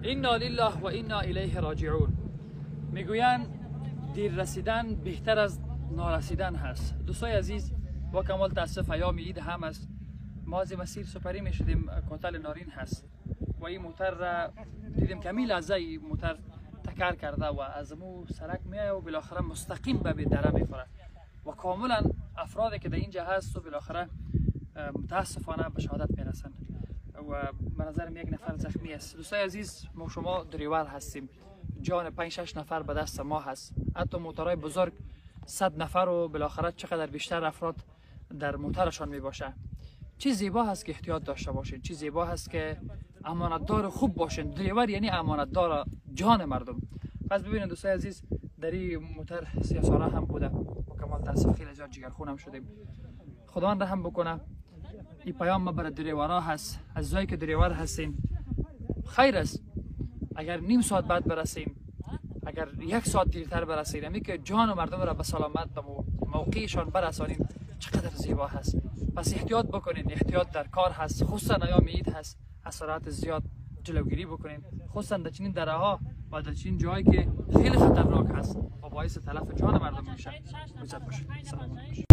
انا لله و انا الیه راجعون. میگویند دیر رسیدن بهتر از نارسیدن هست. دوستای عزیز، با کمال تاسف ایام عید هم است. ما از مسیر سپری می شدیم، کوتل نارین هست و این موتر را دیدیم که می لحظه این موتر تکر کرده و از مو سرک میایه و بالاخره مستقیم به دره میخوره و کاملا افرادی که در اینجا هست و بالاخره متاسفانه به شهادت میرسن و به نظرم یک نفر زخمی است. دوستای عزیز، ما شما دریور هستیم، جان 5-6 نفر به دست ما هست. حتی موترهای بزرگ 100 نفر و بالاخره چقدر بیشتر افراد در موترشان می باشه. چه زیبا هست که احتیاط داشته باشین، چه زیبا هست که امانتدار خوب باشین. دریور یعنی امانتدار جان مردم. پس ببینید دوستای عزیز، در این موتر 30 ساله هم بوده و کمال تاسف خیلی زیاد جگرخون شدیم. خداوند رحم بکنه. این پیام ما برای دریورها هست، از جایی که دریور هستین خیر است اگر نیم ساعت بعد برسیم، اگر 1 ساعت دیرتر برسیم، امی که جان مردم را به سلامت به موقعشان برسانیم چقدر زیبا هست. پس احتیاط بکنین، احتیاط در کار هست، خصوصا ایام عید هست، از سرعت زیاد جلوگیری بکنین، خصوصا در چنین دره ها و در چنین جایی که خیلی خطرناک هست و باعث تلف جان مردم میشه. عزت باشید. سلام علیکم.